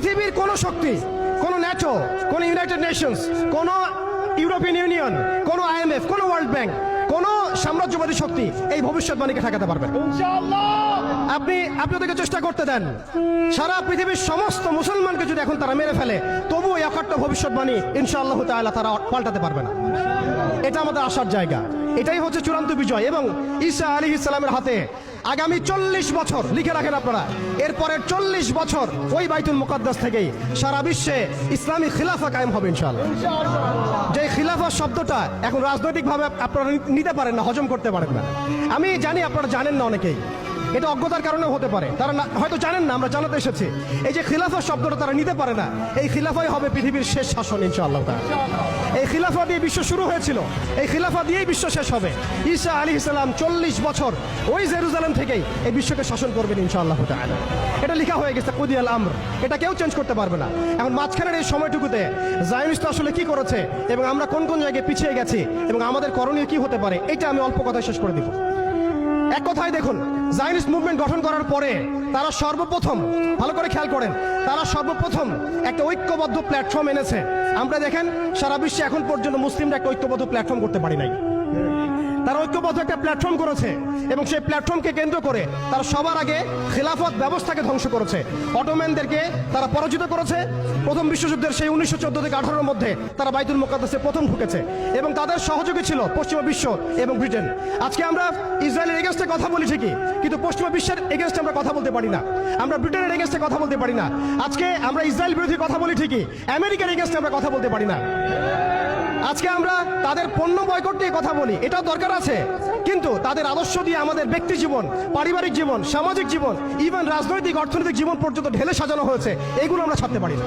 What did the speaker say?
পৃথিবীর কোন শক্তি, কোন ন্যাটো, কোন ইউনাইটেড নেশনস, কোন ইউরোপিয়ান ইউনিয়ন, কোন IMF, কোন ওয়ার্ল্ড ব্যাংক, কোন সাম্রাজ্যবাদী শক্তি এই ভবিষ্যৎবাণীকে ঠেকাতে পারবে না। আপনি ওদেরকে চেষ্টা করতে দেন, সারা পৃথিবীর সমস্ত মুসলমানকে যদি এখন তারা মেরে ফেলে, তবু এই অখট্ট ভবিষ্যৎবাণী ইনশাআল্লাহ তাআলা তারা পাল্টাতে পারবে না। এটা আমাদের আশার জায়গা, এটাই হচ্ছে চূড়ান্ত বিজয়। এবং ঈসা আলাইহিস সালামের হাতে আগামী 40 বছর লিখে রাখেন আপনারা, এরপরের 40 বছর ওই বাইতুল মুকাদ্দাস থেকেই সারা বিশ্বে ইসলামী খিলাফা কায়েম হবে ইনশাআল্লাহ। যে খিলাফা শব্দটা এখন রাজনৈতিকভাবে আপনারা নিতে পারেন না, হজম করতে পারেন না। আমি জানি আপনারা জানেন না, অনেকেই এটা অজ্ঞতার কারণে হতে পারে, তারা হয়তো জানেন না, আমরা জানাতে এসেছি। এই যে খিলাফা শব্দটা তারা নিতে পারে না, এই খিলাফাই হবে পৃথিবীর শেষ শাসন ইনশাআল্লাহ। এই খিলাফা দিয়ে বিশ্ব শুরু হয়েছিল, এই খিলাফা দিয়েই বিশ্ব শেষ হবে। ঈসা আলাইহিস সালাম 40 বছর ওই জেরুজালেম থেকেই এই বিশ্বকে শাসন করবেন ইনশাআল্লাহ তাআলা। এটা লেখা হয়ে গেছে কুদিয়াল আমর, এটা কেউ চেঞ্জ করতে পারবে না। এখন মাঝখানের এই সময়টুকুতে জায়নিস্ট আসলে কি করেছে এবং আমরা কোন কোন জায়গায় পিছিয়ে গেছি এবং আমাদের করণীয় কি হতে পারে, এটা আমি অল্প কথায় শেষ করে দিব। এক কথায় দেখুন, জায়নিস্ট মুভমেন্ট গঠন করার পরে তারা সর্বপ্রথম, ভালো করে খেয়াল করেন, তারা সর্বপ্রথম একটা ঐক্যবদ্ধ প্ল্যাটফর্ম এনেছে। আমরা দেখেন সারা বিশ্বে এখন পর্যন্ত মুসলিমরা একটা ঐক্যবদ্ধ প্ল্যাটফর্ম করতে পারি নাই। তারা ঐক্যবদ্ধ একটা প্ল্যাটফর্ম করেছে এবং সেই প্ল্যাটফর্মকে কেন্দ্র করে তারা সবার আগে খিলাফত ব্যবস্থাকে ধ্বংস করেছে। অটোম্যানদেরকে তারা পরাজিত করেছে। প্রথম বিশ্বযুদ্ধের সেই 1914 থেকে 18-এর মধ্যে তারা বাইতুল মুকাদ্দাসে প্রথম ঢুকেছে এবং তাদের সহযোগী ছিল পশ্চিমা বিশ্ব এবং ব্রিটেন। আজকে আমরা ইসরায়েলের এগেনস্টে কথা বলি ঠিকই, কিন্তু পশ্চিমা বিশ্বের এগেনস্টে আমরা কথা বলতে পারি না। আমরা ব্রিটেনের এগেনস্টে কথা বলতে পারি না। আজকে আমরা ইসরায়েল বিরোধী কথা বলি ঠিকই, আমেরিকার এগেনস্টে আমরা কথা বলতে পারি না। আজকে আমরা তাদের পণ্য বয়কট নিয়ে কথা বলি, এটাও দরকার আছে, কিন্তু তাদের আদর্শ দিয়ে আমাদের ব্যক্তি জীবন, পারিবারিক জীবন, সামাজিক জীবন, ইভেন রাজনৈতিক অর্থনৈতিক জীবন পর্যন্ত ঢেলে সাজানো হয়েছে, এগুলো আমরা ছাড়তে পারি না।